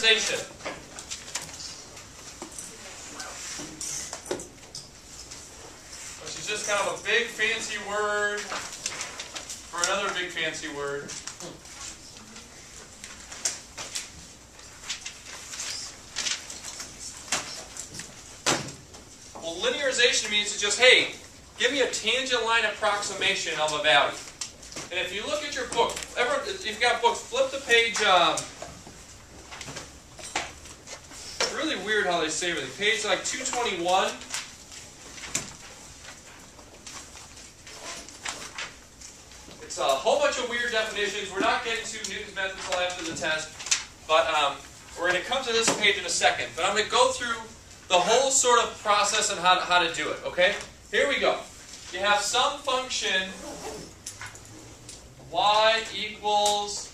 linearization. Which is just kind of a big fancy word for another big fancy word. Well, linearization means to just, hey, give me a tangent line approximation of a value. And if you look at your book, if you've got books, flip to page, it's really weird how they say everything. Page like 221. It's a whole bunch of weird definitions. We're not getting to Newton's method until after the test. But we're going to come to this page in a second. But I'm going to go through the whole sort of process and how to do it, okay? Here we go. You have some function y equals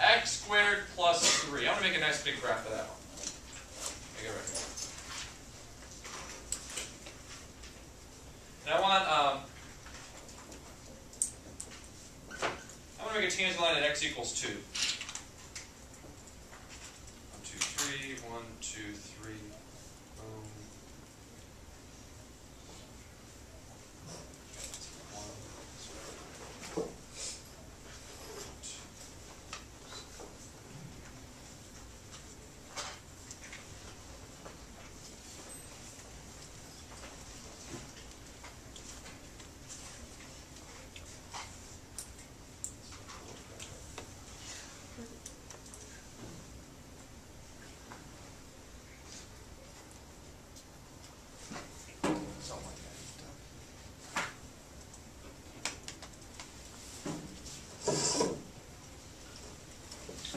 x squared plus 3. I'm going to make a nice big graph of that one. Make it right here. And I'm going to make a tangent line at x equals 2. 1, 2, 3, 1, 2, 3. Boom. 1.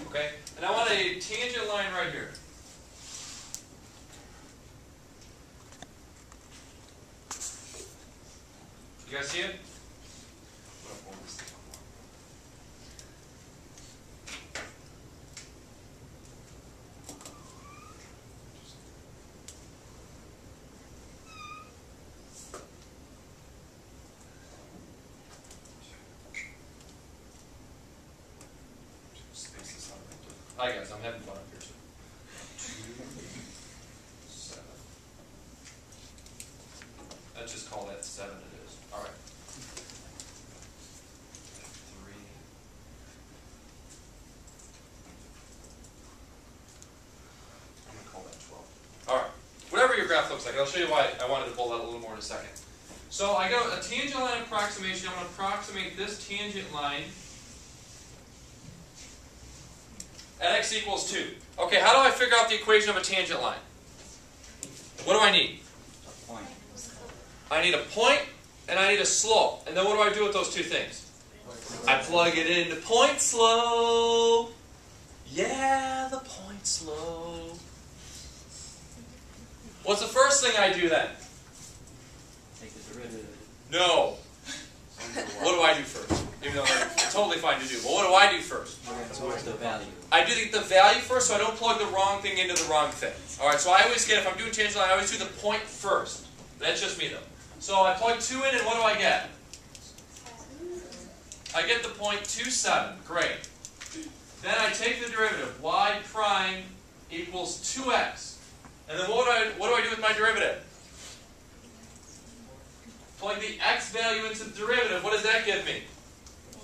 Okay, and I want a tangent line right here. You guys see it? Hi guys, I'm having fun up here too. 2, 7. Let's just call that 7 it is. Alright. 3. I'm going to call that 12. Alright. Whatever your graph looks like. I'll show you why I wanted to build out a little more in a second. So I got a tangent line approximation. I'm going to approximate this tangent line at x equals 2. Okay, how do I figure out the equation of a tangent line? What do I need? A point. I need a point and I need a slope. And then what do I do with those two things? I plug it into point slope. Yeah, the point slope. What's the first thing I do then? Take the derivative. No. What do I do first? Even though it's totally fine to do. But what do I do first? Towards the value. I do the value first so I don't plug the wrong thing into the wrong thing. Alright, so I always get, if I'm doing tangent line, I always do the point first. That's just me though. So I plug 2 in and what do I get? I get the point 27. Great. Then I take the derivative. Y prime equals 2x. And then what do I do with my derivative? Plug the x value into the derivative. What does that give me?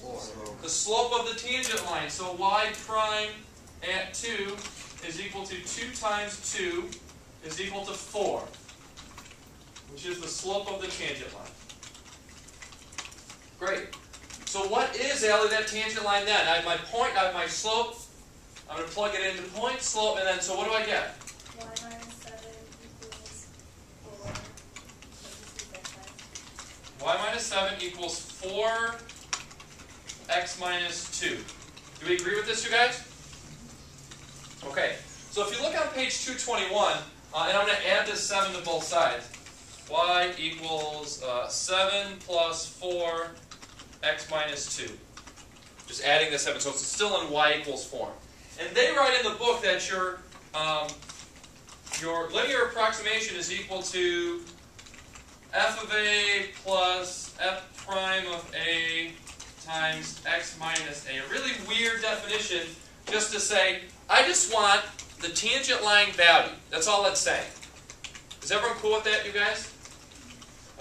4. The slope of the tangent line. So y prime at 2 is equal to 2 times 2 is equal to 4, which is the slope of the tangent line. Great. So what is, Allie, that tangent line then? I have my point, I have my slope. I'm going to plug it into point, slope, and then, so what do I get? Y minus 7 equals 4. Y minus 7 equals 4 x minus 2. Do we agree with this, you guys? Okay. So if you look on page 221, and I'm going to add this 7 to both sides. Y equals 7 plus 4 x minus 2. Just adding the 7, so it's still in y equals form. And they write in the book that your linear approximation is equal to f of a plus f prime of a times x minus a. A really weird definition just to say I just want the tangent line value. That's all it's saying. Is everyone cool with that, you guys?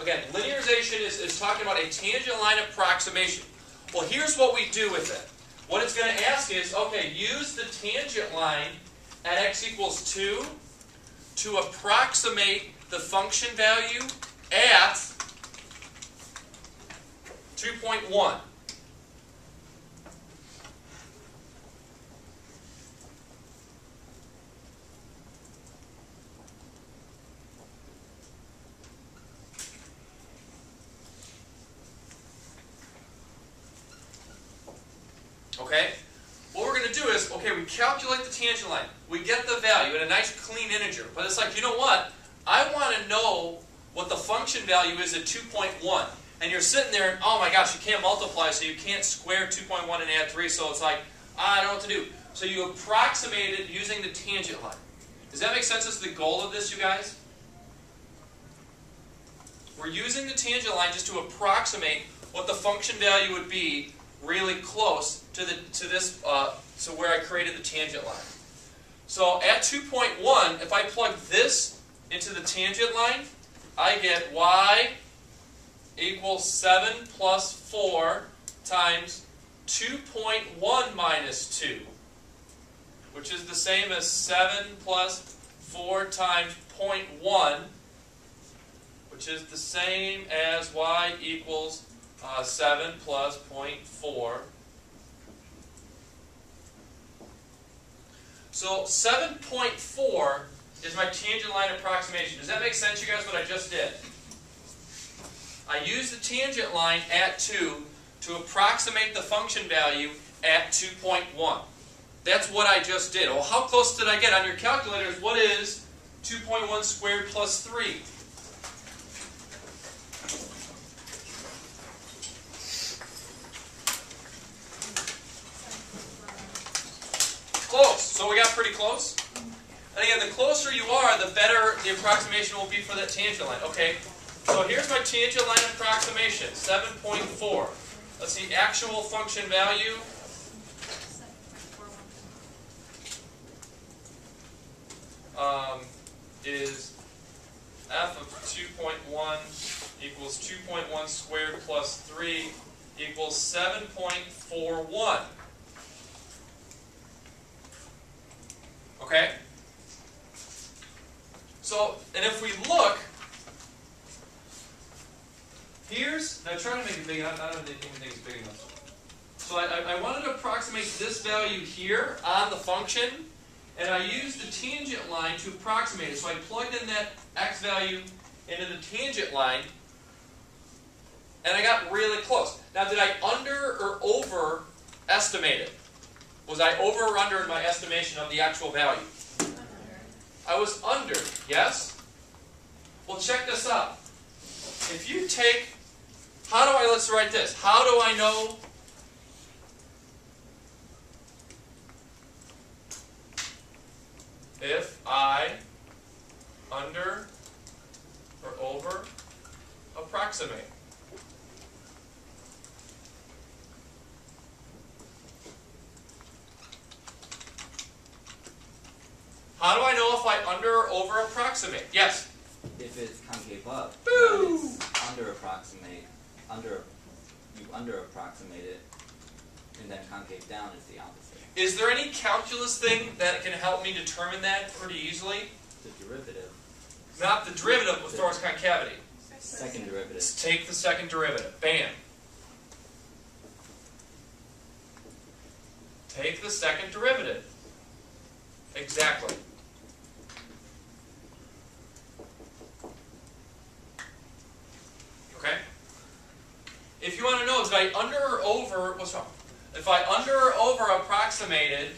Again, linearization is talking about a tangent line approximation. Well, here's what we do with it. What it's going to ask is, okay, use the tangent line at x equals 2 to approximate the function value at 2.1. Okay? What we're going to do is, okay, we calculate the tangent line. We get the value in a nice clean integer. But it's like, you know what? I want to know what the function value is at 2.1. And you're sitting there and, oh my gosh, you can't multiply, so you can't square 2.1 and add 3. So it's like, I don't know what to do. So you approximate it using the tangent line. Does that make sense as the goal of this, you guys? We're using the tangent line just to approximate what the function value would be really close to to where I created the tangent line. So at 2.1, if I plug this into the tangent line, I get y equals 7 plus 4 times 2.1 minus 2, which is the same as 7 plus 4 times 0.1, which is the same as y equals 7 plus 0.4. So 7.4 is my tangent line approximation. Does that make sense, you guys, what I just did? I used the tangent line at 2 to approximate the function value at 2.1. That's what I just did. Well, how close did I get? On your calculators, what is 2.1 squared plus 3? Close. So we got pretty close. And again, the closer you are, the better the approximation will be for that tangent line. Okay, so here's my tangent line approximation, 7.4. Let's see, actual function value. Is f of 2.1 equals 2.1 squared plus 3 equals 7.41. Okay? So, and if we look, here's, now try to make it big enough, I don't even think it's big enough. So I wanted to approximate this value here on the function, and I used the tangent line to approximate it. So I plugged in that x value into the tangent line, and I got really close. Now, did I under or over estimate it? Was I over or under in my estimation of the actual value? I was under, yes? Well, check this out. If you take, let's write this. How do I know if I under or over approximate? How do I know if I under or over approximate? Yes? If it's concave up, Boo! it's you under approximate it, and then concave down is the opposite. Is there any calculus thing that can help me determine that pretty easily? The derivative. Not the derivative with towards concavity. Second derivative. Let's take the second derivative. Bam. Take the second derivative. Exactly. Okay? If you want to know, did I under or over, what's wrong? If I under or over approximated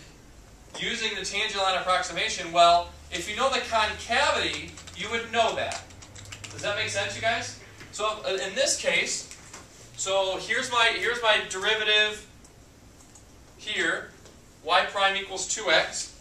using the tangent line approximation, well, if you know the concavity, you would know that. Does that make sense, you guys? So in this case, so here's my derivative here, y prime equals 2x.